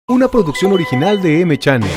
Una producción original de M Channel.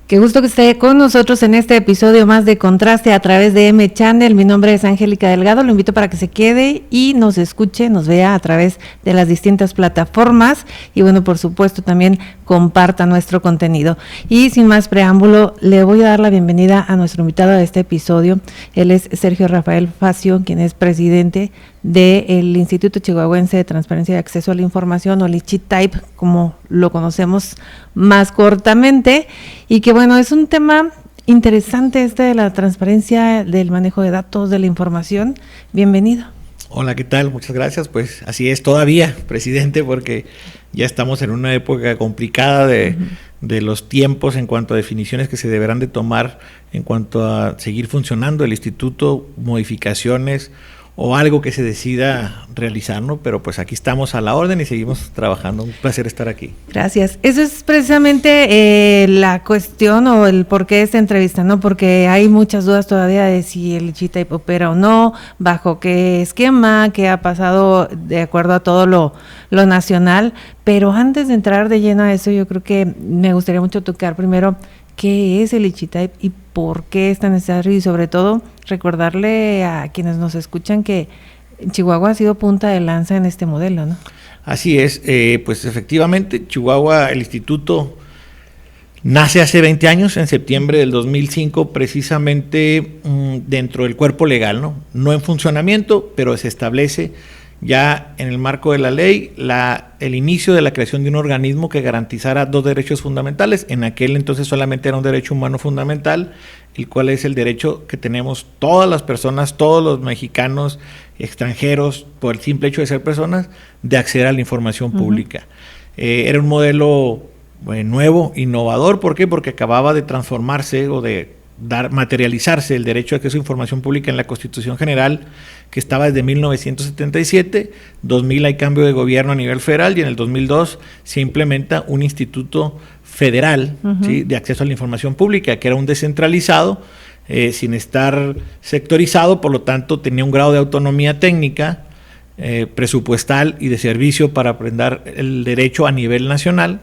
Qué gusto que esté con nosotros en este episodio más de Contraste a través de M Channel. Mi nombre es Angélica Delgado, lo invito para que se quede y nos escuche, nos vea a través de las distintas plataformas y bueno, por supuesto también comparta nuestro contenido. Y sin más preámbulo, le voy a dar la bienvenida a nuestro invitado de este episodio. Él es Sergio Rafael Facio, quien es presidente del Instituto Chihuahuense de Transparencia y Acceso a la Información, o el ICHITAIP, como lo conocemos más cortamente, y que bueno, es un tema interesante este de la transparencia, del manejo de datos, de la información. Bienvenido. Hola, ¿qué tal? Muchas gracias. Pues así es todavía, presidente, porque ya estamos en una época complicada de los tiempos en cuanto a definiciones que se deberán de tomar en cuanto a seguir funcionando el instituto, modificaciones o algo que se decida realizar, ¿no? Pero pues aquí estamos a la orden y seguimos trabajando. Un placer estar aquí. Gracias. Eso es precisamente la cuestión o el por qué esta entrevista, ¿no? Porque hay muchas dudas todavía de si el ICHITAIP opera o no, bajo qué esquema, qué ha pasado de acuerdo a todo lo nacional. Pero antes de entrar de lleno a eso, yo creo que me gustaría mucho tocar primero qué es el ICHITAIP y por qué es tan necesario, y sobre todo recordarle a quienes nos escuchan que Chihuahua ha sido punta de lanza en este modelo, ¿no? Así es, pues efectivamente Chihuahua, el instituto nace hace 20 años, en septiembre del 2005, precisamente dentro del cuerpo legal, ¿no? No en funcionamiento, pero se establece ya en el marco de la ley el inicio de la creación de un organismo que garantizara dos derechos fundamentales. En aquel entonces solamente era un derecho humano fundamental, el cual es el derecho que tenemos todas las personas, todos los mexicanos, extranjeros, por el simple hecho de ser personas, de acceder a la información pública. Era un modelo nuevo, innovador. ¿Por qué? Porque acababa de transformarse o de materializarse el derecho a acceso a información pública en la Constitución General, que estaba desde 1977, 2000 hay cambio de gobierno a nivel federal y en el 2002 se implementa un instituto federal, ¿sí?, de acceso a la información pública, que era un descentralizado, sin estar sectorizado, por lo tanto tenía un grado de autonomía técnica, presupuestal y de servicio para aprender el derecho a nivel nacional.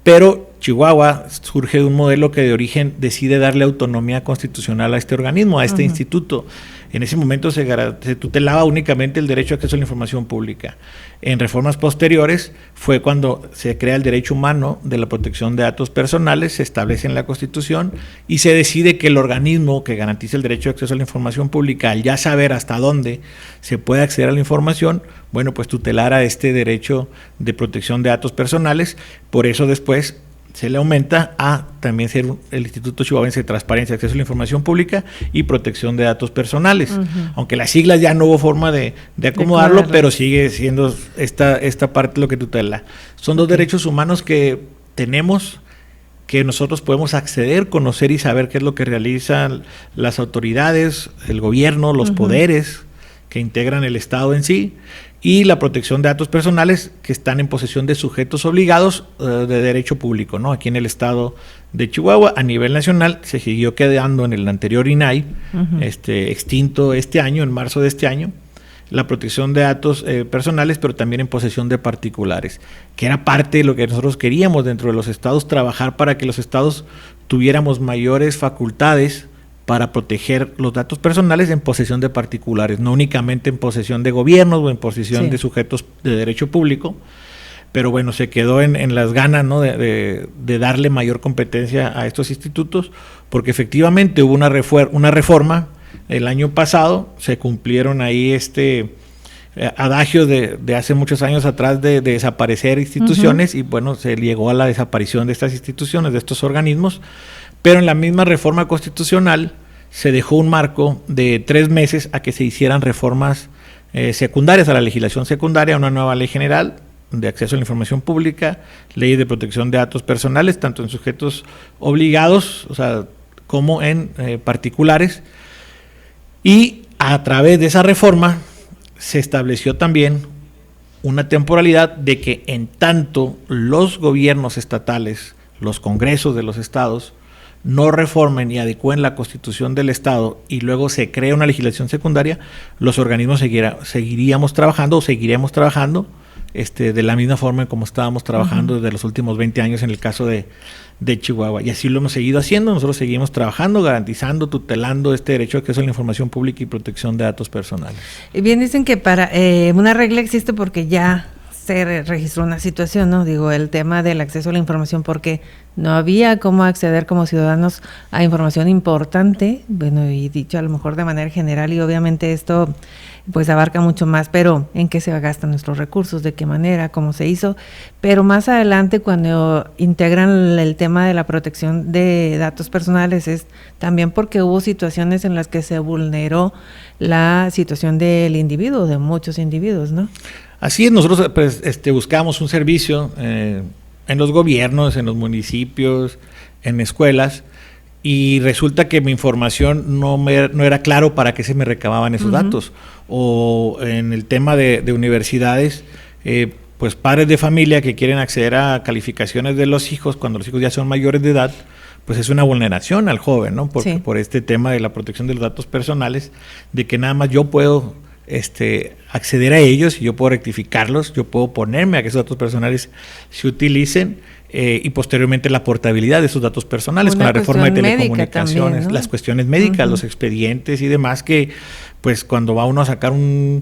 Pero Chihuahua surge de un modelo que de origen decide darle autonomía constitucional a este organismo, a este instituto. En ese momento se tutelaba únicamente el derecho a acceso a la información pública. En reformas posteriores fue cuando se crea el derecho humano de la protección de datos personales, se establece en la Constitución y se decide que el organismo que garantiza el derecho a acceso a la información pública, al ya saber hasta dónde se puede acceder a la información, bueno, pues tutelara este derecho de protección de datos personales. Por eso después se le aumenta a también ser el Instituto Chihuahuense de Transparencia, Acceso a la Información Pública y Protección de Datos Personales. Aunque las siglas ya no hubo forma de acomodarlo, pero sigue siendo esta parte lo que tutela. Son dos derechos humanos que tenemos, que nosotros podemos acceder, conocer y saber qué es lo que realizan las autoridades, el gobierno, los poderes que integran el Estado en sí, y la protección de datos personales que están en posesión de sujetos obligados de derecho público, ¿no? Aquí en el Estado de Chihuahua, a nivel nacional, se siguió quedando en el anterior INAI, extinto este año, en marzo de este año, la protección de datos personales, pero también en posesión de particulares, que era parte de lo que nosotros queríamos dentro de los estados, trabajar para que los estados tuviéramos mayores facultades para proteger los datos personales en posesión de particulares, no únicamente en posesión de gobiernos o en posesión de sujetos de derecho público, pero bueno, se quedó en las ganas, ¿no?, de darle mayor competencia a estos institutos, porque efectivamente hubo una reforma el año pasado, se cumplieron ahí adagio de hace muchos años atrás de desaparecer instituciones y bueno, se llegó a la desaparición de estas instituciones, de estos organismos. Pero en la misma reforma constitucional se dejó un marco de 3 meses a que se hicieran reformas secundarias a la legislación secundaria, una nueva ley general de acceso a la información pública, ley de protección de datos personales, tanto en sujetos obligados, o sea, como en particulares. Y a través de esa reforma se estableció también una temporalidad de que en tanto los gobiernos estatales, los congresos de los estados, no reformen y adecúen la Constitución del Estado y luego se crea una legislación secundaria, los organismos seguiríamos trabajando de la misma forma como estábamos trabajando desde los últimos 20 años en el caso de Chihuahua. Y así lo hemos seguido haciendo. Nosotros seguimos trabajando, garantizando, tutelando este derecho de acceso a la información pública y protección de datos personales. Y bien dicen que para una regla existe porque ya se registró una situación, ¿no? Digo, el tema del acceso a la información, porque no había cómo acceder como ciudadanos a información importante, bueno, y dicho a lo mejor de manera general, y obviamente esto pues abarca mucho más, pero en qué se gastan nuestros recursos, de qué manera, cómo se hizo, pero más adelante cuando integran el tema de la protección de datos personales es también porque hubo situaciones en las que se vulneró la situación del individuo, de muchos individuos, ¿no? Así es, nosotros pues, buscamos un servicio en los gobiernos, en los municipios, en escuelas, y resulta que mi información no era claro para qué se me recababan esos datos. O en el tema de universidades, pues padres de familia que quieren acceder a calificaciones de los hijos cuando los hijos ya son mayores de edad, pues es una vulneración al joven, ¿no? Porque por este tema de la protección de los datos personales, de que nada más yo puedo acceder a ellos y yo puedo rectificarlos, yo puedo ponerme a que esos datos personales se utilicen y posteriormente la portabilidad de esos datos personales con la reforma de telecomunicaciones, también, ¿no? Las cuestiones médicas, los expedientes y demás que pues cuando va uno a sacar un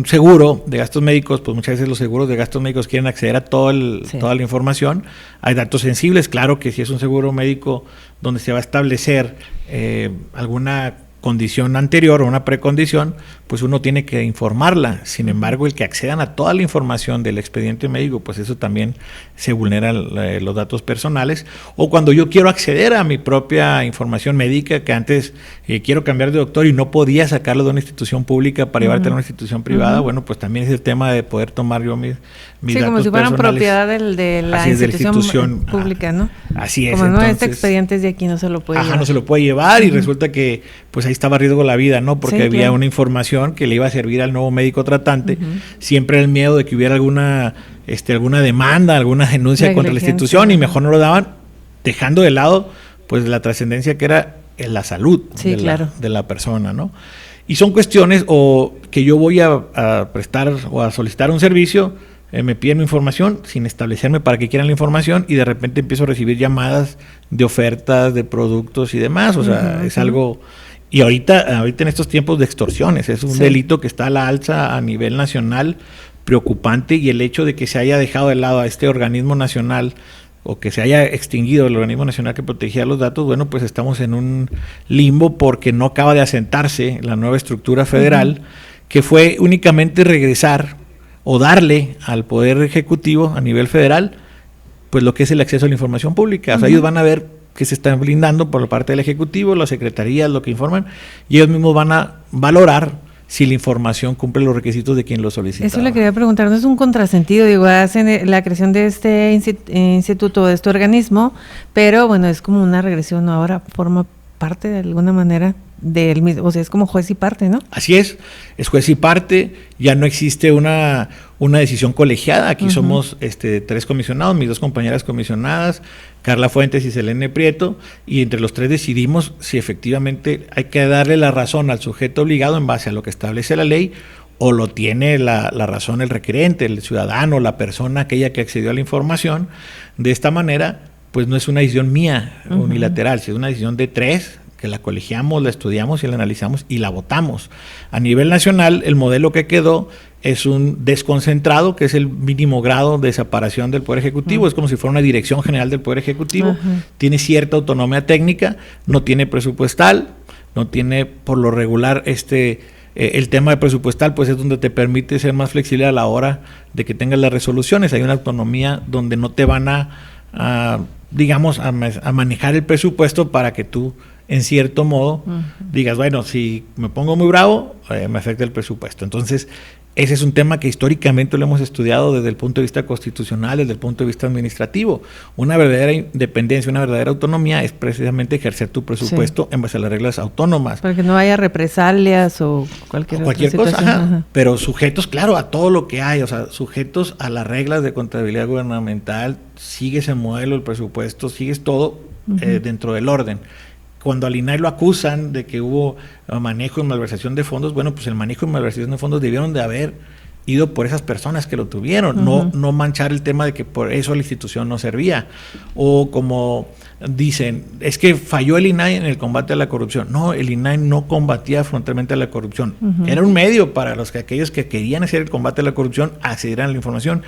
seguro de gastos médicos, pues muchas veces los seguros de gastos médicos quieren acceder a toda la información. Hay datos sensibles, claro que si es un seguro médico donde se va a establecer alguna condición anterior o una precondición, pues uno tiene que informarla. Sin embargo, el que accedan a toda la información del expediente médico, pues eso también se vulneran los datos personales. O cuando yo quiero acceder a mi propia información médica, que antes quiero cambiar de doctor y no podía sacarlo de una institución pública para llevarte a una institución privada, bueno, pues también es el tema de poder tomar yo mis datos como si fueran personales. Propiedad de la institución pública, ¿no? Así es. Como entonces, no, este expediente es de aquí, no se lo puede llevar. No se lo puede llevar y resulta que pues ahí estaba a riesgo la vida, ¿no? Porque había una información que le iba a servir al nuevo médico tratante. Siempre el miedo de que hubiera alguna demanda, alguna denuncia contra la institución y mejor no lo daban, dejando de lado pues la trascendencia que era en la salud de la persona, ¿no? Y son cuestiones o que yo voy a prestar o a solicitar un servicio, me piden mi información sin establecerme para que quieran la información y de repente empiezo a recibir llamadas de ofertas, de productos y demás, o sea, es algo. Y ahorita en estos tiempos de extorsiones, es un delito que está a la alza a nivel nacional, preocupante, y el hecho de que se haya dejado de lado a este organismo nacional o que se haya extinguido el organismo nacional que protegía los datos, bueno, pues estamos en un limbo porque no acaba de asentarse la nueva estructura federal, que fue únicamente regresar o darle al Poder Ejecutivo a nivel federal, pues lo que es el acceso a la información pública. O sea, ellos van a ver que se están blindando por la parte del Ejecutivo, las secretarías, lo que informan, y ellos mismos van a valorar si la información cumple los requisitos de quien lo solicita. Eso le quería preguntar, ¿no es un contrasentido? Digo, hacen la creación de este instituto, de este organismo, pero bueno, es como una regresión, ahora forma parte de alguna manera del mismo, o sea, es como juez y parte, ¿no? Así es juez y parte, ya no existe una decisión colegiada, aquí somos 3 comisionados, mis 2 compañeras comisionadas, Carla Fuentes y Selene Prieto, y entre los 3 decidimos si efectivamente hay que darle la razón al sujeto obligado en base a lo que establece la ley, o lo tiene la razón el requerente, el ciudadano, la persona, aquella que accedió a la información. De esta manera, pues no es una decisión mía unilateral, es una decisión de 3, que la colegiamos, la estudiamos y la analizamos y la votamos. A nivel nacional, el modelo que quedó es un desconcentrado, que es el mínimo grado de separación del Poder Ejecutivo, es como si fuera una dirección general del Poder Ejecutivo, tiene cierta autonomía técnica, no tiene presupuestal, no tiene por lo regular el tema de presupuestal, pues es donde te permite ser más flexible a la hora de que tengas las resoluciones. Hay una autonomía donde no te van a manejar el presupuesto para que tú, en cierto modo, digas, bueno, si me pongo muy bravo, me afecta el presupuesto. Entonces, ese es un tema que históricamente lo hemos estudiado desde el punto de vista constitucional, desde el punto de vista administrativo. Una verdadera independencia, una verdadera autonomía es precisamente ejercer tu presupuesto en base a las reglas autónomas. Para que no haya represalias o cualquier cosa, pero sujetos, claro, a todo lo que hay, o sea, sujetos a las reglas de contabilidad gubernamental, sigues el modelo, el presupuesto, sigues todo, dentro del orden. Cuando al INAI lo acusan de que hubo manejo y malversación de fondos, bueno, pues el manejo y malversación de fondos debieron de haber ido por esas personas que lo tuvieron, no manchar el tema de que por eso la institución no servía. O como dicen, es que falló el INAI en el combate a la corrupción. No, el INAI no combatía frontalmente a la corrupción. Era un medio para aquellos que querían hacer el combate a la corrupción accedieran a la información.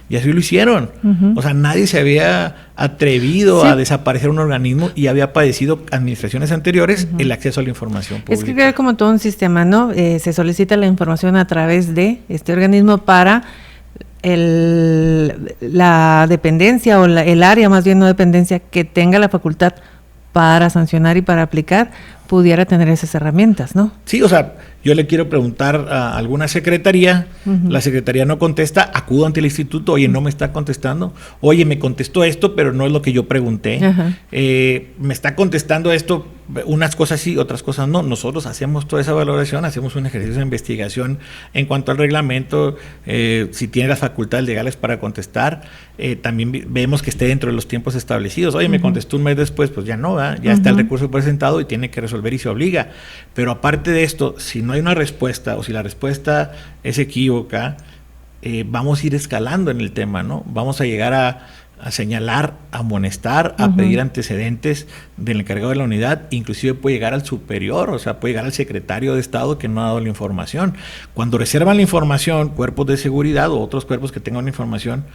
Y así lo hicieron. O sea, nadie se había atrevido a desaparecer un organismo y había padecido administraciones anteriores el acceso a la información pública. Es que crea como todo un sistema, ¿no? Se solicita la información a través de este organismo para la dependencia o el área, más bien no dependencia, que tenga la facultad para sancionar y para aplicar, pudiera tener esas herramientas, ¿no? Sí, o sea, yo le quiero preguntar a alguna secretaría, la secretaría no contesta, acudo ante el instituto, oye, no me está contestando, oye, me contestó esto, pero no es lo que yo pregunté, me está contestando esto, unas cosas sí, otras cosas no. Nosotros hacemos toda esa valoración, hacemos un ejercicio de investigación en cuanto al reglamento, si tiene las facultades legales para contestar, también vemos que esté dentro de los tiempos establecidos. Oye, me contestó un mes después, pues ya no, ya está el recurso presentado y tiene que resolver y se obliga. Pero aparte de esto, si no hay una respuesta o si la respuesta es equívoca, vamos a ir escalando en el tema, ¿no? Vamos a llegar a señalar, a amonestar, a pedir antecedentes del encargado de la unidad, inclusive puede llegar al superior, o sea, puede llegar al secretario de Estado que no ha dado la información. Cuando reservan la información, cuerpos de seguridad o otros cuerpos que tengan la información,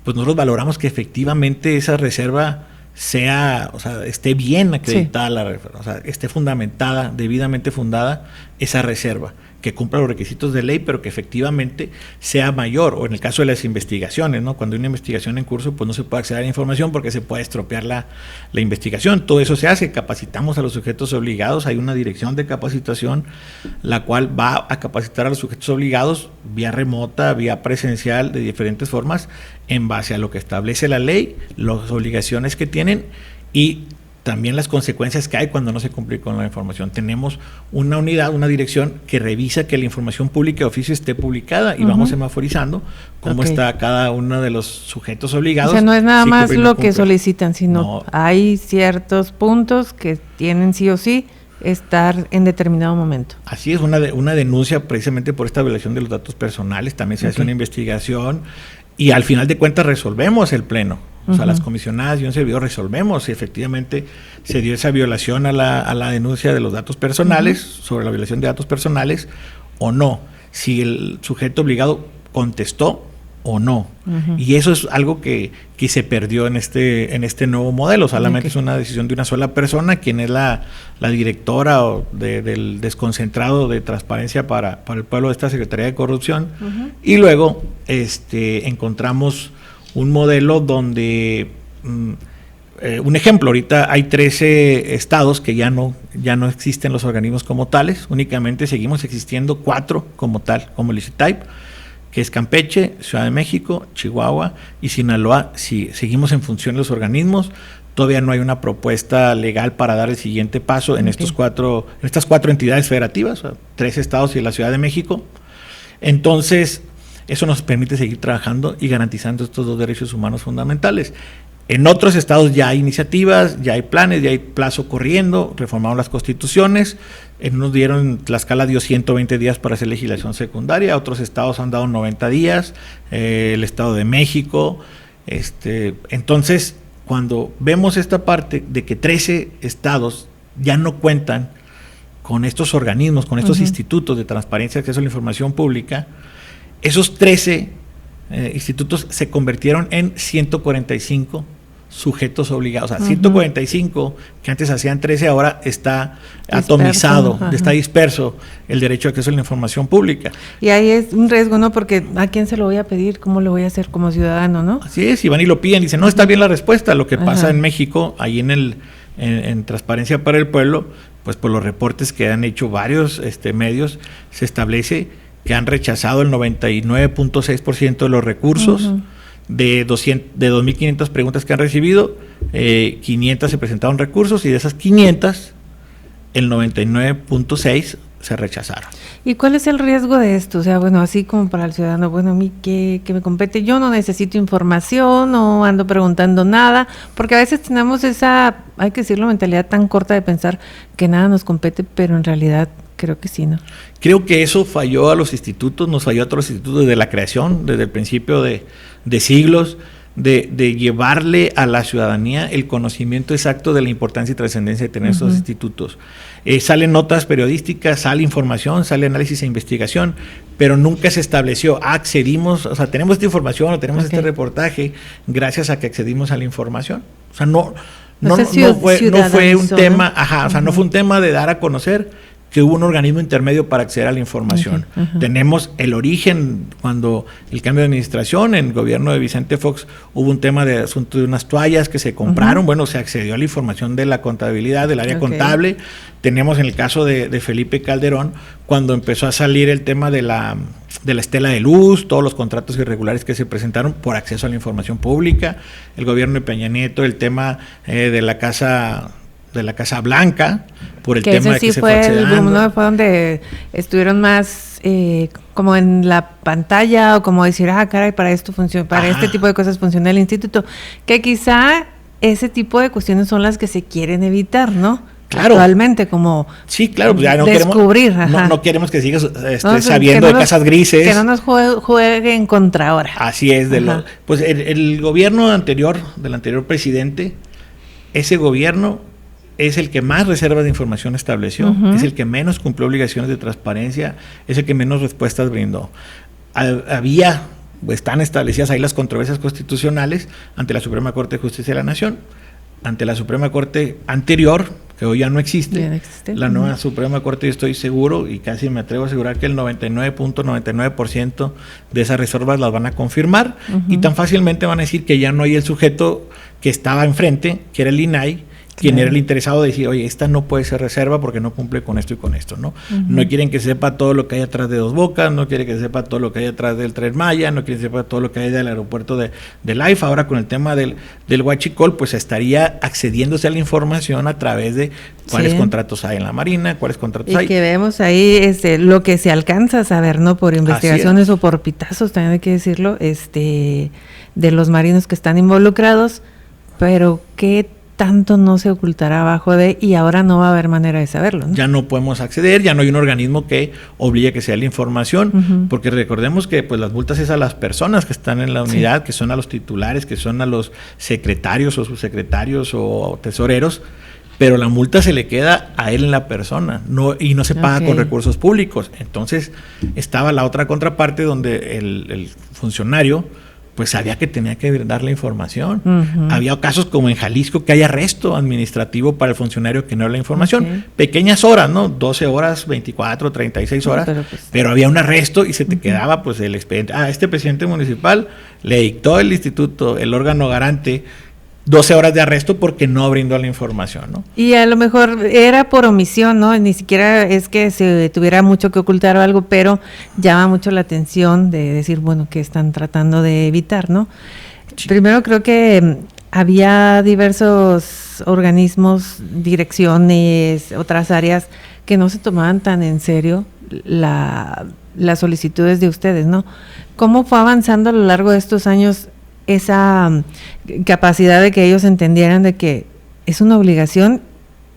pues nosotros valoramos que efectivamente esa reserva sea, o sea, esté bien acreditada la reserva, o sea, esté fundamentada, debidamente fundada esa reserva, que cumpla los requisitos de ley, pero que efectivamente sea mayor, o en el caso de las investigaciones, ¿no? Cuando hay una investigación en curso, pues no se puede acceder a la información porque se puede estropear la investigación. Todo eso se hace, capacitamos a los sujetos obligados, hay una dirección de capacitación, la cual va a capacitar a los sujetos obligados vía remota, vía presencial, de diferentes formas, en base a lo que establece la ley, las obligaciones que tienen y también las consecuencias que hay cuando no se cumple con la información. Tenemos una unidad, una dirección que revisa que la información pública de oficio esté publicada y vamos semaforizando cómo está cada uno de los sujetos obligados. O sea, no es nada más lo que solicitan, sino hay ciertos puntos que tienen sí o sí estar en determinado momento. Así es, una denuncia precisamente por esta violación de los datos personales, también se hace una investigación y al final de cuentas resolvemos el pleno. O sea, las comisionadas y un servidor resolvemos si efectivamente se dio esa violación a la denuncia de los datos personales, sobre la violación de datos personales o no, si el sujeto obligado contestó o no. Y eso es algo que se perdió en este nuevo modelo. Solamente es una decisión de una sola persona, quien es la directora del desconcentrado de transparencia para el pueblo de esta Secretaría de Corrupción. Y luego encontramos un modelo donde, un ejemplo, ahorita hay 13 estados que ya no existen los organismos como tales, únicamente seguimos existiendo 4 como tal, como el ICITAIP, que es Campeche, Ciudad de México, Chihuahua y Sinaloa. Si seguimos en función de los organismos, todavía no hay una propuesta legal para dar el siguiente paso en estas 4 entidades federativas, 3 estados y la Ciudad de México. Entonces, eso nos permite seguir trabajando y garantizando estos 2 derechos humanos fundamentales. En otros estados ya hay iniciativas, ya hay planes, ya hay plazo corriendo, reformaron las constituciones, Tlaxcala dio 120 días para hacer legislación secundaria, otros estados han dado 90 días, el Estado de México. Entonces, cuando vemos esta parte de que 13 estados ya no cuentan con estos organismos, con estos institutos de transparencia y acceso a la información pública, esos 13 institutos se convirtieron en 145 sujetos obligados. O sea, 145 que antes hacían 13, ahora está atomizado, está disperso el derecho a acceso a la información pública. Y ahí es un riesgo, ¿no? Porque ¿a quién se lo voy a pedir? ¿Cómo lo voy a hacer como ciudadano, no? Así es, y van y lo piden, dicen, no, está bien la respuesta. Lo que pasa en México, ahí en Transparencia para el Pueblo, pues por los reportes que han hecho varios medios, se establece que han rechazado el 99.6% de los recursos. De 2.500 preguntas que han recibido, 500 se presentaron recursos y de esas 500, el 99.6 se rechazaron. ¿Y cuál es el riesgo de esto? O sea, bueno, así como para el ciudadano, bueno, a mí ¿qué me compete? Yo no necesito información, no ando preguntando nada, porque a veces tenemos esa, hay que decirlo, mentalidad tan corta de pensar que nada nos compete, pero en realidad creo que sí, ¿no? Creo que eso falló a los institutos, nos falló a todos los institutos desde la creación, desde el principio de siglos, de llevarle a la ciudadanía el conocimiento exacto de la importancia y trascendencia de tener esos institutos. Salen notas periodísticas, sale información, sale análisis e investigación, pero nunca se estableció, accedimos, o sea, tenemos esta información o tenemos este reportaje gracias a que accedimos a la información. O sea, no fue un tema, o sea, no fue un tema de dar a conocer que hubo un organismo intermedio para acceder a la información. Tenemos el origen, cuando el cambio de administración, en el gobierno de Vicente Fox, hubo un tema de asunto de unas toallas que se compraron, bueno, se accedió a la información de la contabilidad, del área contable. Tenemos en el caso de Felipe Calderón, cuando empezó a salir el tema de la estela de luz, todos los contratos irregulares que se presentaron por acceso a la información pública, el gobierno de Peña Nieto, el tema de la Casa Blanca, por el tema de que se fue accediendo. ¿No? Fue donde estuvieron más como en la pantalla, o como decir, caray, para esto funciona, para este tipo de cosas funciona el instituto, que quizá ese tipo de cuestiones son las que se quieren evitar, ¿no? Claro. Actualmente, como sí, claro, pues ya descubrir. No queremos que sigas sabiendo de casas grises. Que no nos jueguen contra ahora. Así es. Pues el gobierno anterior, del anterior presidente, ese gobierno es el que más reservas de información estableció, es el que menos cumplió obligaciones de transparencia, es el que menos respuestas brindó. Están establecidas ahí las controversias constitucionales ante la Suprema Corte de Justicia de la Nación, ante la Suprema Corte anterior, que hoy ya no existe. La nueva Suprema Corte, yo estoy seguro y casi me atrevo a asegurar que el 99.99% de esas reservas las van a confirmar, y tan fácilmente van a decir que ya no hay el sujeto que estaba enfrente, que era el INAI, quien era el interesado de decir, oye, esta no puede ser reserva porque no cumple con esto y con esto, ¿no? No quieren que sepa todo lo que hay atrás de Dos Bocas, no quieren que sepa todo lo que hay atrás del Tren Maya, no quieren que sepa todo lo que hay del aeropuerto de Life. Ahora con el tema del Huachicol, pues estaría accediéndose a la información a través de cuáles contratos hay en la Marina, cuáles contratos hay. Y que vemos ahí lo que se alcanza a saber, ¿no? Por investigaciones o por pitazos, también hay que decirlo, de los marinos que están involucrados, pero qué tanto no se ocultará abajo y ahora no va a haber manera de saberlo, ¿no? Ya no podemos acceder, ya no hay un organismo que obligue a que sea la información, porque recordemos que pues las multas es a las personas que están en la unidad, que son a los titulares, que son a los secretarios o subsecretarios o tesoreros, pero la multa se le queda a él en la persona, y no se paga con recursos públicos. Entonces estaba la otra contraparte donde el funcionario pues sabía que tenía que dar la información. Había casos como en Jalisco que hay arresto administrativo para el funcionario que no da la información. Pequeñas horas, ¿no? 12 horas, 24, 36 horas, pero había un arresto y se te quedaba pues el expediente. Este presidente municipal le dictó el instituto, el órgano garante, 12 horas de arresto porque no brindó la información, ¿no? Y a lo mejor era por omisión, ¿no? Ni siquiera es que se tuviera mucho que ocultar o algo, pero llama mucho la atención de decir, bueno, que están tratando de evitar, ¿no? Sí. Primero creo que había diversos organismos, direcciones, otras áreas que no se tomaban tan en serio las solicitudes de ustedes, ¿no? ¿Cómo fue avanzando a lo largo de estos años esa capacidad de que ellos entendieran de que es una obligación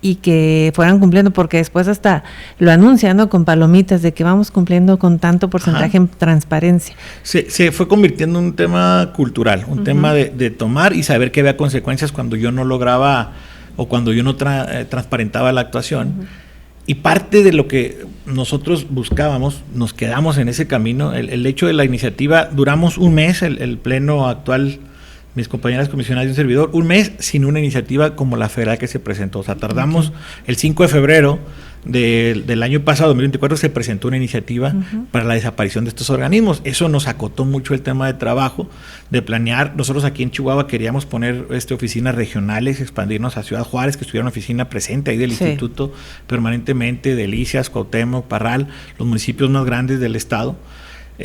y que fueran cumpliendo? Porque después hasta lo anuncian, ¿no? Con palomitas de que vamos cumpliendo con tanto porcentaje en transparencia. Se fue convirtiendo en un tema cultural, un tema de tomar y saber que había consecuencias cuando yo no lograba o cuando yo no transparentaba la actuación. Y parte de lo que nosotros buscábamos, nos quedamos en ese camino. El hecho de la iniciativa, duramos un mes, el pleno actual, mis compañeras comisionadas y un servidor, un mes sin una iniciativa como la federal que se presentó. O sea, tardamos, el 5 de febrero del año pasado, 2024, se presentó una iniciativa para la desaparición de estos organismos. Eso nos acotó mucho el tema de trabajo, de planear. Nosotros aquí en Chihuahua queríamos poner oficinas regionales, expandirnos a Ciudad Juárez, que estuviera una oficina presente ahí del instituto permanentemente, Delicias, Cuauhtémoc, Parral, los municipios más grandes del estado.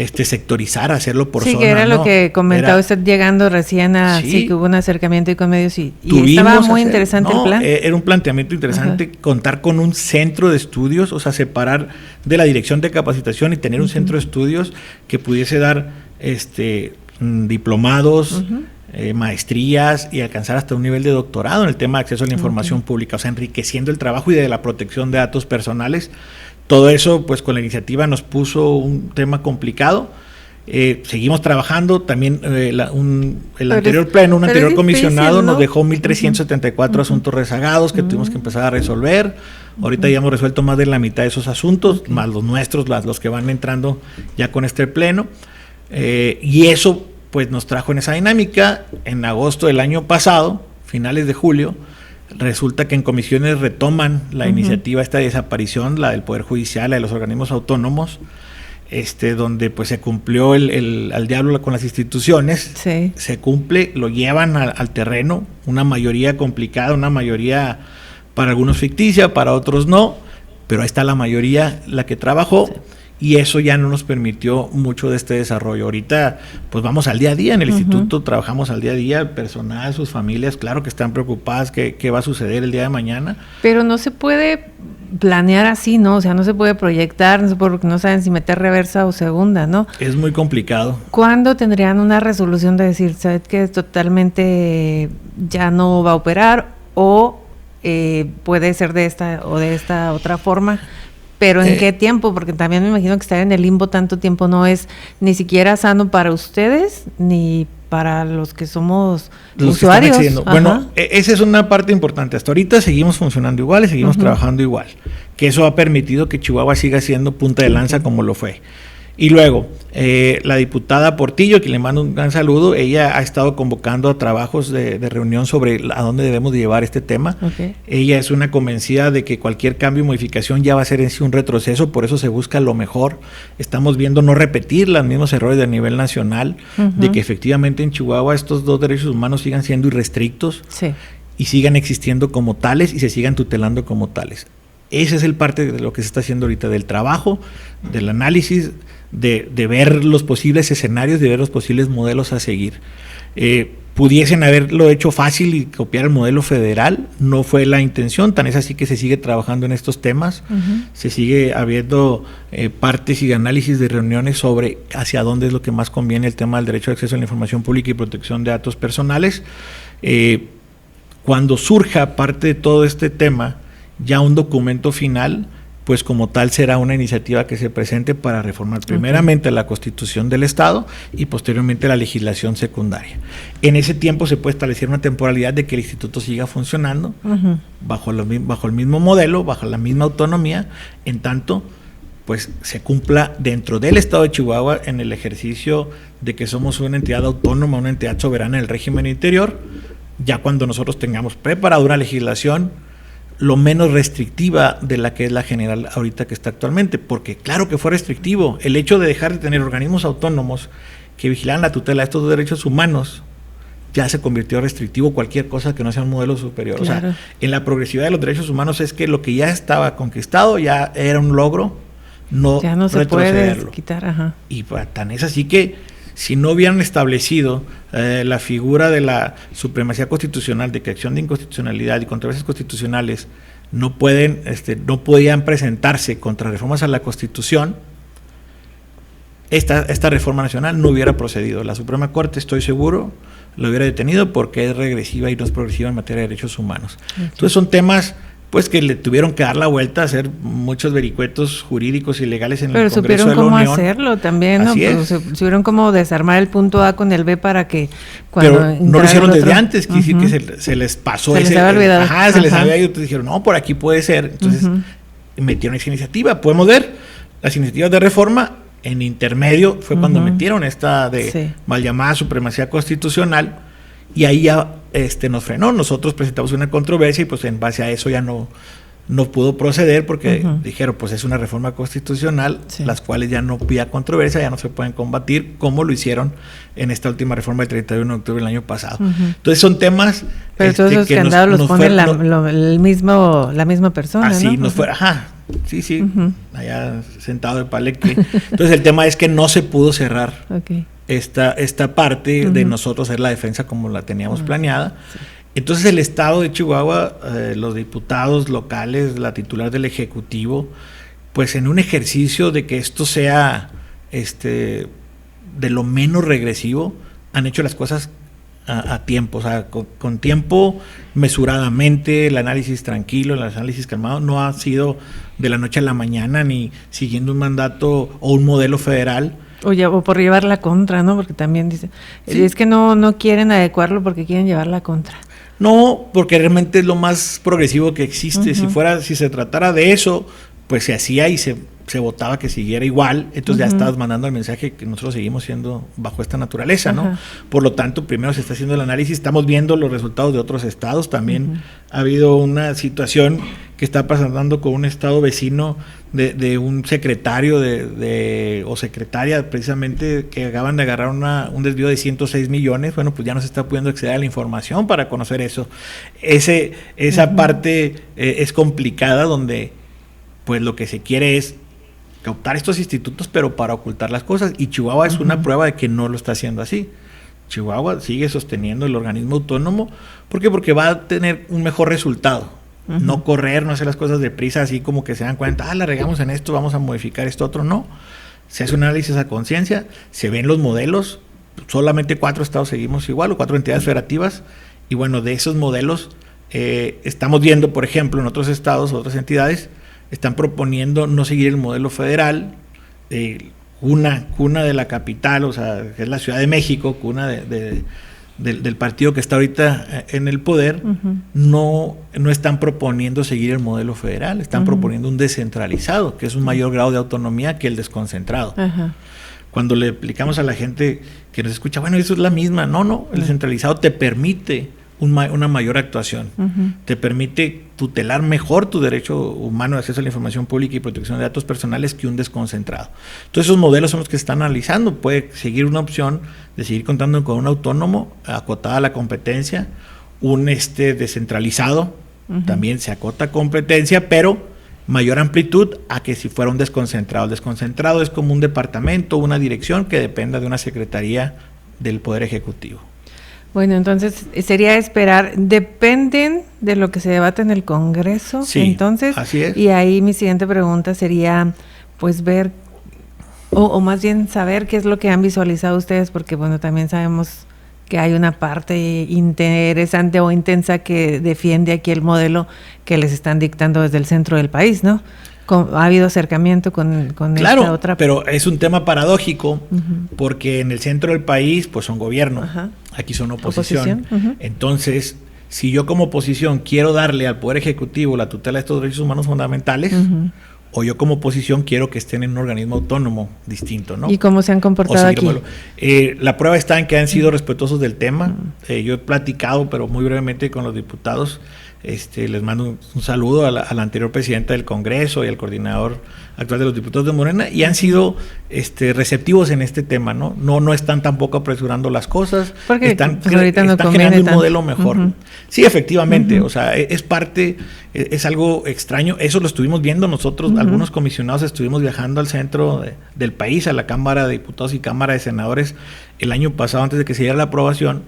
sectorizar, hacerlo por zona. Sí, que era lo que comentaba usted llegando recién sí, que hubo un acercamiento con medios y estaba muy interesante el plan. Era un planteamiento interesante, contar con un centro de estudios, o sea, separar de la dirección de capacitación y tener un centro de estudios que pudiese dar diplomados, maestrías y alcanzar hasta un nivel de doctorado en el tema de acceso a la información pública, o sea, enriqueciendo el trabajo y de la protección de datos personales. Todo eso, pues con la iniciativa nos puso un tema complicado. Seguimos trabajando, también el anterior pleno, un anterior comisionado nos dejó 1.374 asuntos rezagados que tuvimos que empezar a resolver. Ahorita ya hemos resuelto más de la mitad de esos asuntos, más los nuestros, los que van entrando ya con este pleno. Y eso pues nos trajo en esa dinámica. En agosto del año pasado, finales de julio, resulta que en comisiones retoman la iniciativa esta de desaparición, la del Poder Judicial, la de los organismos autónomos, donde pues se cumplió al diablo con las instituciones, se cumple, lo llevan al terreno, una mayoría complicada, una mayoría para algunos ficticia, para otros no, pero ahí está la mayoría la que trabajó. Y eso ya no nos permitió mucho de este desarrollo. Ahorita, pues vamos al día a día en el instituto, trabajamos al día a día, el personal, sus familias, claro que están preocupadas qué va a suceder el día de mañana. Pero no se puede planear así, ¿no? O sea, no se puede proyectar, no se puede, porque no saben si meter reversa o segunda, ¿no? Es muy complicado. ¿Cuándo tendrían una resolución de decir, sabes que totalmente ya no va a operar o puede ser de esta o de esta otra forma? Pero ¿en qué tiempo? Porque también me imagino que estar en el limbo tanto tiempo no es ni siquiera sano para ustedes ni para los que somos los usuarios. Bueno, esa es una parte importante. Hasta ahorita seguimos funcionando igual y seguimos trabajando igual. Que eso ha permitido que Chihuahua siga siendo punta de lanza como lo fue. Y luego, la diputada Portillo, que le mando un gran saludo, ella ha estado convocando a trabajos de reunión sobre a dónde debemos de llevar este tema. Ella es una convencida de que cualquier cambio o modificación ya va a ser en sí un retroceso, por eso se busca lo mejor. Estamos viendo no repetir los mismos errores a nivel nacional, de que efectivamente en Chihuahua estos dos derechos humanos sigan siendo irrestrictos y sigan existiendo como tales y se sigan tutelando como tales. Ese es el parte de lo que se está haciendo ahorita, del trabajo, del análisis, de ver los posibles escenarios, de ver los posibles modelos a seguir. Pudiesen haberlo hecho fácil y copiar el modelo federal, no fue la intención, tan es así que se sigue trabajando en estos temas, se sigue habiendo partes y análisis de reuniones sobre hacia dónde es lo que más conviene el tema del derecho de acceso a la información pública y protección de datos personales. Cuando surja parte de todo este tema, ya un documento final, pues como tal será una iniciativa que se presente para reformar primeramente la Constitución del Estado y posteriormente la legislación secundaria. En ese tiempo se puede establecer una temporalidad de que el instituto siga funcionando bajo el mismo modelo, bajo la misma autonomía, en tanto pues se cumpla dentro del Estado de Chihuahua en el ejercicio de que somos una entidad autónoma, una entidad soberana del régimen interior, ya cuando nosotros tengamos preparada una legislación lo menos restrictiva de la que es la general ahorita que está actualmente, porque claro que fue restrictivo, el hecho de dejar de tener organismos autónomos que vigilaran la tutela de estos derechos humanos, ya se convirtió restrictivo cualquier cosa que no sea un modelo superior. Claro. O sea, en la progresividad de los derechos humanos es que lo que ya estaba conquistado ya era un logro, ya no se puede quitar. Y tan es así que si no hubieran establecido la figura de la supremacía constitucional, de que acción de inconstitucionalidad y controversias constitucionales no podían presentarse contra reformas a la Constitución, esta reforma nacional no hubiera procedido. La Suprema Corte, estoy seguro, lo hubiera detenido porque es regresiva y no es progresiva en materia de derechos humanos. Entonces son temas pues que le tuvieron que dar la vuelta a hacer muchos vericuetos jurídicos y legales en el Congreso de la Unión. Pero supieron cómo hacerlo también, ¿no? Pues supieron cómo desarmar el punto A con el B para que cuando pero no lo hicieron desde antes, quiere decir que se les pasó se les había olvidado. Se les había ido, entonces dijeron, no, por aquí puede ser. Entonces metieron esa iniciativa. Podemos ver las iniciativas de reforma en intermedio, fue cuando metieron esta de mal llamada supremacía constitucional, y ahí ya nos frenó. Nosotros presentamos una controversia y pues en base a eso ya no pudo proceder porque dijeron pues es una reforma constitucional, las cuales ya no había controversia, ya no se pueden combatir como lo hicieron en esta última reforma del 31 de octubre del año pasado. Entonces son temas pero todos esos candados los pone la misma persona, así ¿no? nos fue, Sí, allá sentado de Palenque. Entonces el tema es que no se pudo cerrar esta parte de nosotros hacer la defensa como la teníamos planeada. Sí. Entonces el Estado de Chihuahua, los diputados locales, la titular del Ejecutivo, pues en un ejercicio de que esto sea de lo menos regresivo, han hecho las cosas a tiempo, o sea, con tiempo, mesuradamente, el análisis tranquilo, el análisis calmado, no ha sido de la noche a la mañana ni siguiendo un mandato o un modelo federal. O por llevar la contra, ¿no? Porque también dicen, sí, es que no quieren adecuarlo porque quieren llevar la contra. No, porque realmente es lo más progresivo que existe. Si se tratara de eso, pues se hacía y se votaba que siguiera igual. Entonces ya estabas mandando el mensaje que nosotros seguimos siendo bajo esta naturaleza, ¿no? Por lo tanto, primero se está haciendo el análisis, estamos viendo los resultados de otros estados. También ha habido una situación que está pasando con un estado vecino de un secretario o secretaria precisamente que acaban de agarrar un desvío de 106 millones. Bueno, pues ya no se está pudiendo acceder a la información para conocer eso. Esa parte es complicada, donde pues lo que se quiere es optar estos institutos, pero para ocultar las cosas. Y Chihuahua es una prueba de que no lo está haciendo así. Chihuahua sigue sosteniendo el organismo autónomo. ¿Por qué? Porque va a tener un mejor resultado. No correr, no hacer las cosas deprisa, así como que se dan cuenta, la regamos en esto, vamos a modificar esto otro. No. Se hace un análisis a conciencia, se ven los modelos. Solamente 4 estados seguimos igual, o 4 entidades federativas. Y bueno, de esos modelos estamos viendo, por ejemplo, en otros estados, otras entidades, están proponiendo no seguir el modelo federal, cuna de la capital, o sea, que es la Ciudad de México, cuna del partido que está ahorita en el poder. No están proponiendo seguir el modelo federal, están proponiendo un descentralizado, que es un mayor grado de autonomía que el desconcentrado. Cuando le explicamos a la gente que nos escucha, bueno, eso es la misma, no, el descentralizado te permite una mayor actuación, te permite tutelar mejor tu derecho humano de acceso a la información pública y protección de datos personales que un desconcentrado. Entonces esos modelos son los que se están analizando. Puede seguir una opción de seguir contando con un autónomo acotada a la competencia, un descentralizado, también se acota competencia, pero mayor amplitud a que si fuera un desconcentrado. El desconcentrado es como un departamento, una dirección que dependa de una secretaría del Poder Ejecutivo. Bueno, entonces sería esperar, dependen de lo que se debate en el Congreso, sí, entonces, así es. Y ahí mi siguiente pregunta sería, pues ver, o más bien saber qué es lo que han visualizado ustedes, porque bueno, también sabemos que hay una parte interesante o intensa que defiende aquí el modelo que les están dictando desde el centro del país, ¿no? Ha habido acercamiento con claro, esta otra. Pero es un tema paradójico, porque en el centro del país pues son gobierno, aquí son oposición. Entonces, si yo como oposición quiero darle al Poder Ejecutivo la tutela de estos derechos humanos fundamentales, o yo como oposición quiero que estén en un organismo autónomo distinto, ¿no? ¿Y cómo se han comportado aquí? La prueba está en que han sido respetuosos del tema. Yo he platicado, pero muy brevemente, con los diputados. Les mando un saludo a la anterior presidenta del Congreso y al coordinador actual de los diputados de Morena, y han sido receptivos en este tema, ¿no? No están tampoco apresurando las cosas, porque están no generando un modelo mejor. Sí, efectivamente, o sea, es parte, es algo extraño. Eso lo estuvimos viendo nosotros, algunos comisionados estuvimos viajando al centro del país, a la Cámara de Diputados y Cámara de Senadores el año pasado, antes de que se diera la aprobación,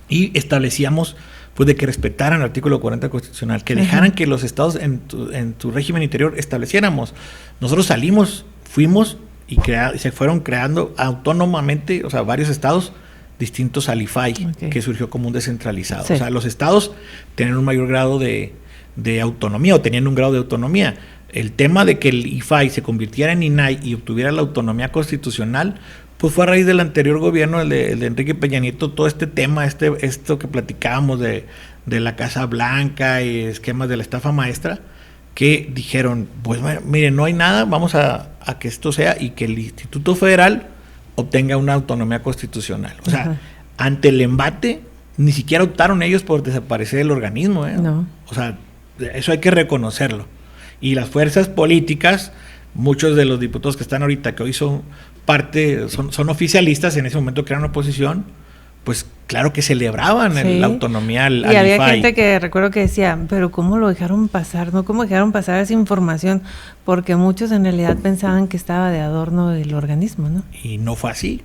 y establecíamos pues de que respetaran el artículo 40 constitucional, que dejaran que los estados en tu régimen interior estableciéramos. Nosotros fuimos y se fueron creando autónomamente, o sea, varios estados distintos al IFAI, que surgió como un descentralizado. Sí. O sea, los estados tienen un mayor grado de autonomía, o tenían un grado de autonomía. El tema de que el IFAI se convirtiera en INAI y obtuviera la autonomía constitucional, pues fue a raíz del anterior gobierno, el de Enrique Peña Nieto, todo este tema, esto que platicábamos de la Casa Blanca y esquemas de la estafa maestra, que dijeron, pues miren, no hay nada, vamos a que esto sea, y que el Instituto Federal obtenga una autonomía constitucional. O sea, ante el embate, ni siquiera optaron ellos por desaparecer el organismo, ¿eh? No. O sea, eso hay que reconocerlo. Y las fuerzas políticas, muchos de los diputados que están ahorita, que hoy son oficialistas, en ese momento que eran oposición, pues claro que celebraban la autonomía al Y había IFAI. gente que recuerdo que decía, pero ¿cómo lo dejaron pasar? ¿No? ¿Cómo dejaron pasar esa información? Porque muchos en realidad pensaban que estaba de adorno el organismo, ¿no? Y no fue así.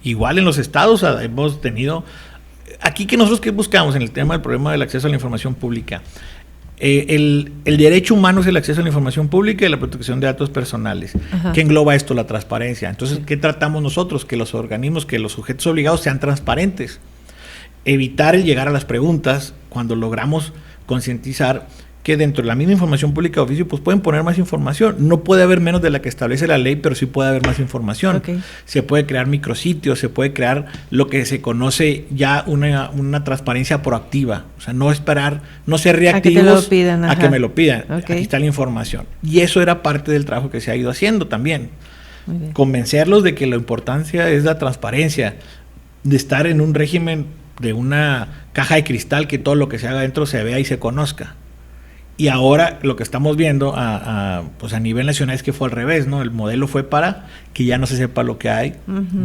Igual en los estados hemos tenido... Aquí que nosotros que buscamos en el tema del problema del acceso a la información pública, el derecho humano es el acceso a la información pública y la protección de datos personales. Ajá. ¿Qué engloba esto? La transparencia. Entonces, ¿qué tratamos nosotros? Que los organismos, que los sujetos obligados sean transparentes. Evitar el llegar a las preguntas cuando logramos concientizar que dentro de la misma información pública de oficio pues pueden poner más información. No puede haber menos de la que establece la ley, pero sí puede haber más información. Okay. Se puede crear micrositios, se puede crear lo que se conoce ya una transparencia proactiva. O sea, no esperar, no ser reactivos a que me lo pidan. Okay. Aquí está la información. Y eso era parte del trabajo que se ha ido haciendo también. Convencerlos de que la importancia es la transparencia, de estar en un régimen de una caja de cristal, que todo lo que se haga dentro se vea y se conozca. Y ahora lo que estamos viendo pues a nivel nacional es que fue al revés, ¿no? El modelo fue para que ya no se sepa lo que hay,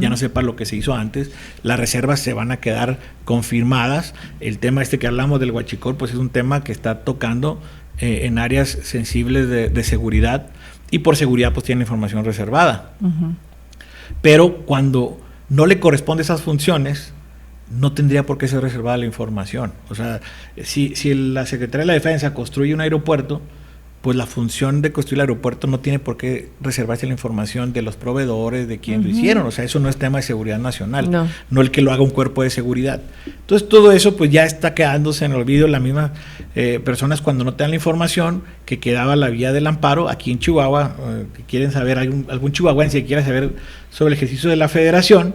ya no sepa lo que se hizo antes, las reservas se van a quedar confirmadas. El tema que hablamos del huachicol, pues es un tema que está tocando en áreas sensibles de seguridad, y por seguridad pues tiene información reservada. Pero cuando no le corresponde esas funciones, no tendría por qué ser reservada la información. O sea, si la Secretaría de la Defensa construye un aeropuerto, pues la función de construir el aeropuerto no tiene por qué reservarse la información de los proveedores, de quién lo hicieron. O sea, eso no es tema de seguridad nacional, no el que lo haga un cuerpo de seguridad. Entonces, todo eso pues ya está quedándose en el olvido. Las mismas personas, cuando no te dan la información, que quedaba la vía del amparo aquí en Chihuahua, que quieren saber, algún chihuahuense que quiera saber sobre el ejercicio de la federación,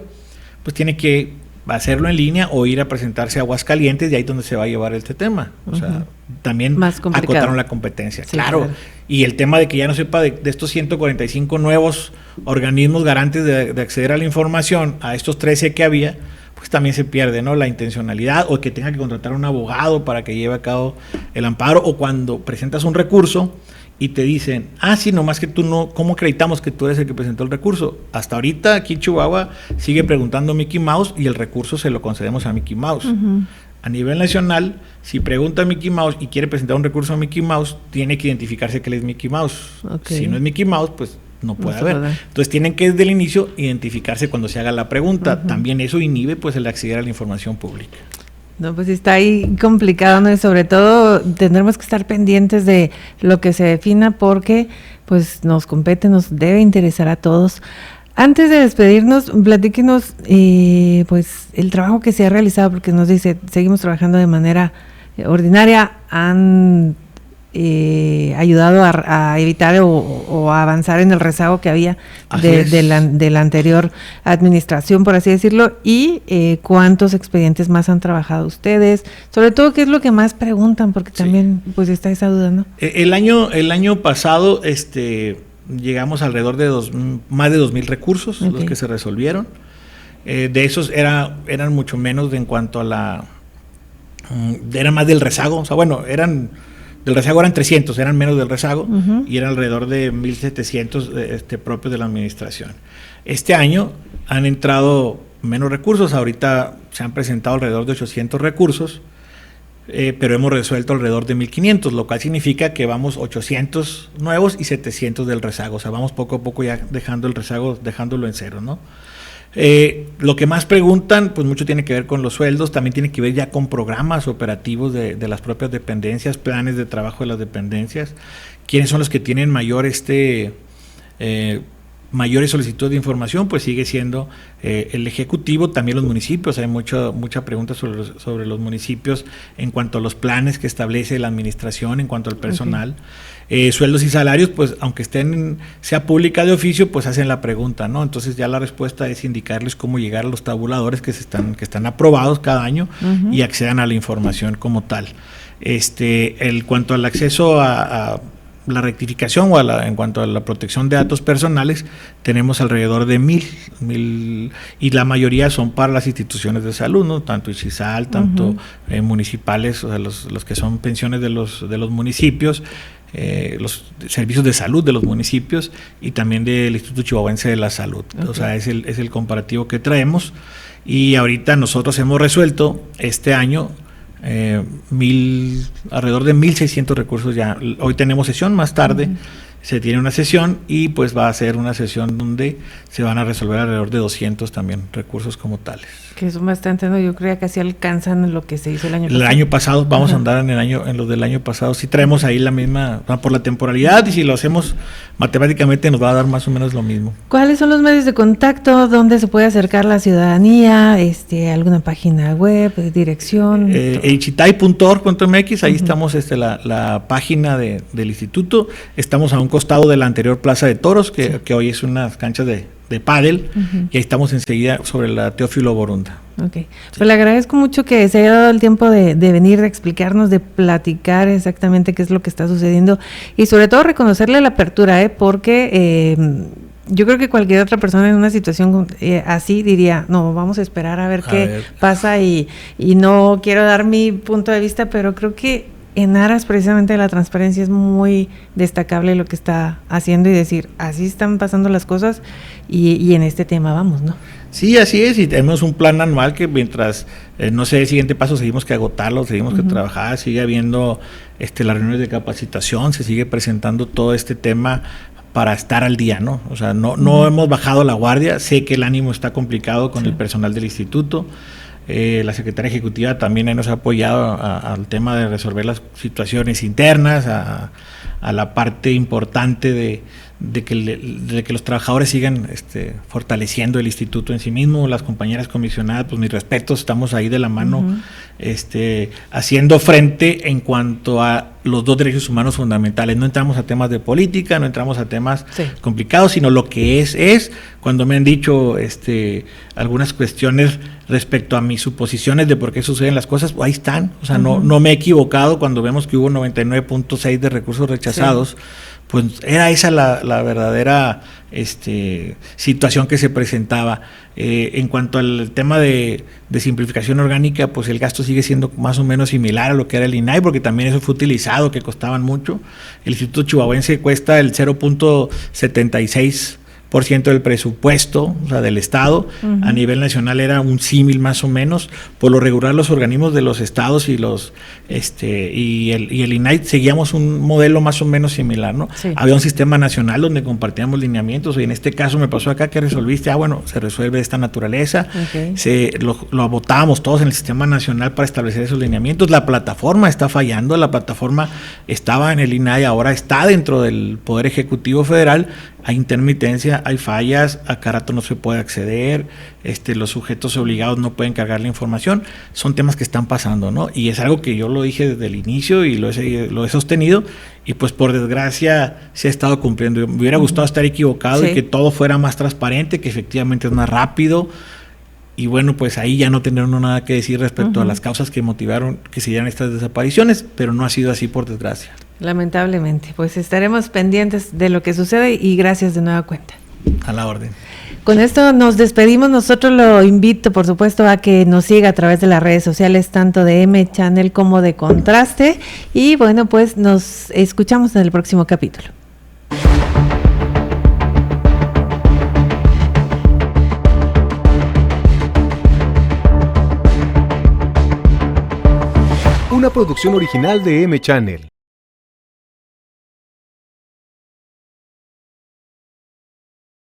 pues tiene que hacerlo en línea o ir a presentarse a Aguascalientes, y ahí es donde se va a llevar este tema. O sea, también acotaron la competencia. Sí, claro. Y el tema de que ya no sepa de estos 145 nuevos organismos garantes de acceder a la información, a estos 13 que había, pues también se pierde, ¿no? La intencionalidad, o que tenga que contratar a un abogado para que lleve a cabo el amparo, o cuando presentas un recurso y te dicen, sí, nomás que tú no, ¿cómo acreditamos que tú eres el que presentó el recurso? Hasta ahorita aquí en Chihuahua sigue preguntando Mickey Mouse, y el recurso se lo concedemos a Mickey Mouse. A nivel nacional, si pregunta a Mickey Mouse y quiere presentar un recurso a Mickey Mouse, tiene que identificarse que él es Mickey Mouse. Si no es Mickey Mouse, pues no puede haber. Entonces tienen que desde el inicio identificarse cuando se haga la pregunta. También eso inhibe pues el acceder a la información pública. No, pues está ahí complicado, ¿no? Y sobre todo tendremos que estar pendientes de lo que se defina, porque pues nos compete, nos debe interesar a todos. Antes de despedirnos, platíquenos pues el trabajo que se ha realizado, porque nos dice, seguimos trabajando de manera ordinaria, han ayudado a evitar o a avanzar en el rezago que había de la anterior administración, por así decirlo, y cuántos expedientes más han trabajado ustedes, sobre todo qué es lo que más preguntan, porque también pues está esa duda, ¿no? El año pasado llegamos alrededor de más de 2,000 recursos, los que se resolvieron. De esos eran mucho menos en cuanto a eran más del rezago, o sea, bueno, del rezago eran 300, eran menos del rezago, y eran alrededor de 1,700 propios de la administración. Este año han entrado menos recursos, ahorita se han presentado alrededor de 800 recursos, pero hemos resuelto alrededor de 1,500, lo cual significa que vamos 800 nuevos y 700 del rezago. O sea, vamos poco a poco ya dejando el rezago, dejándolo en cero, ¿no? Lo que más preguntan, pues mucho tiene que ver con los sueldos, también tiene que ver ya con programas operativos de las propias dependencias, planes de trabajo de las dependencias, quiénes son los que tienen mayores solicitudes de información, pues sigue siendo el Ejecutivo, también los municipios. Hay mucha pregunta sobre los municipios en cuanto a los planes que establece la administración, en cuanto al personal. Sueldos y salarios, pues aunque sea pública de oficio, pues hacen la pregunta, ¿no? Entonces ya la respuesta es indicarles cómo llegar a los tabuladores que están aprobados cada año y accedan a la información como tal. Cuanto al acceso a la rectificación en cuanto a la protección de datos personales, tenemos alrededor de 1,000, y la mayoría son para las instituciones de salud, ¿no? Tanto ICISAL, tanto municipales, o sea, los que son pensiones de los municipios, los servicios de salud de los municipios, y también del Instituto Chihuahuense de la Salud. O sea, es el comparativo que traemos. y ahorita nosotros hemos resuelto este año alrededor de 1,600 recursos ya. Hoy tenemos sesión, más tarde se tiene una sesión y pues va a ser una sesión donde se van a resolver alrededor de 200 también recursos como tales. Que son bastante, ¿no? Yo creo que casi alcanzan lo que se hizo el año pasado. El año pasado, vamos a andar en los del año pasado. Si traemos ahí la misma, por la temporalidad, y si lo hacemos matemáticamente nos va a dar más o menos lo mismo. ¿Cuáles son los medios de contacto? ¿Dónde se puede acercar la ciudadanía? ¿Alguna página web, dirección? Ichitay.org.mx, ahí estamos, la página del instituto. Estamos a un costado de la anterior Plaza de Toros, que hoy es unas canchas de pádel, y ahí estamos enseguida sobre la Teófilo Borunda. Ok, pues le agradezco mucho que se haya dado el tiempo de venir, de explicarnos, de platicar exactamente qué es lo que está sucediendo y sobre todo reconocerle la apertura, porque yo creo que cualquier otra persona en una situación así diría, no, vamos a esperar a ver qué pasa y no quiero dar mi punto de vista, pero creo que en aras precisamente de la transparencia es muy destacable lo que está haciendo y decir, así están pasando las cosas y en este tema vamos, ¿no? Sí, así es, y tenemos un plan anual que mientras, no sé, el siguiente paso seguimos que agotarlo, seguimos que trabajar, sigue habiendo las reuniones de capacitación, se sigue presentando todo este tema para estar al día, ¿no? O sea, no hemos bajado la guardia, sé que el ánimo está complicado con el personal del instituto. La secretaria ejecutiva también nos ha apoyado al tema de resolver las situaciones internas, a la parte importante de que los trabajadores sigan fortaleciendo el instituto en sí mismo. Las compañeras comisionadas, pues mis respetos, estamos ahí de la mano, haciendo frente en cuanto a los dos derechos humanos fundamentales. No entramos a temas de política, no entramos a temas complicados, sino lo que es cuando me han dicho algunas cuestiones respecto a mis suposiciones de por qué suceden las cosas, ahí están. O sea, no me he equivocado cuando vemos que hubo 99.6 de recursos rechazados. Pues era esa la verdadera situación que se presentaba. En cuanto al tema de simplificación orgánica, pues el gasto sigue siendo más o menos similar a lo que era el INAI, porque también eso fue utilizado, que costaban mucho. El Instituto Chihuahuense cuesta el 0.76% del presupuesto, o sea, del Estado. A nivel nacional era un símil más o menos. Por lo regular los organismos de los estados y y el INAI seguíamos un modelo más o menos similar, ¿no? Sí. Había un sistema nacional donde compartíamos lineamientos, y en este caso me pasó acá que resolviste, bueno, se resuelve de esta naturaleza. Lo votábamos todos en el sistema nacional para establecer esos lineamientos. La plataforma está fallando, la plataforma estaba en el INAI, ahora está dentro del Poder Ejecutivo Federal. Hay intermitencia, hay fallas, a cada rato no se puede acceder, los sujetos obligados no pueden cargar la información. Son temas que están pasando, ¿no? Y es algo que yo lo dije desde el inicio y lo he sostenido, y pues por desgracia se ha estado cumpliendo. Me hubiera gustado estar equivocado y que todo fuera más transparente, que efectivamente es más rápido. Y bueno, pues ahí ya no tener uno nada que decir respecto a las causas que motivaron que se dieran estas desapariciones, pero no ha sido así, por desgracia. Lamentablemente, pues estaremos pendientes de lo que sucede y gracias de nueva cuenta. A la orden. Con esto nos despedimos. Nosotros lo invito, por supuesto, a que nos siga a través de las redes sociales, tanto de M-Channel como de Contraste. Y bueno, pues nos escuchamos en el próximo capítulo. Una producción original de M-Channel.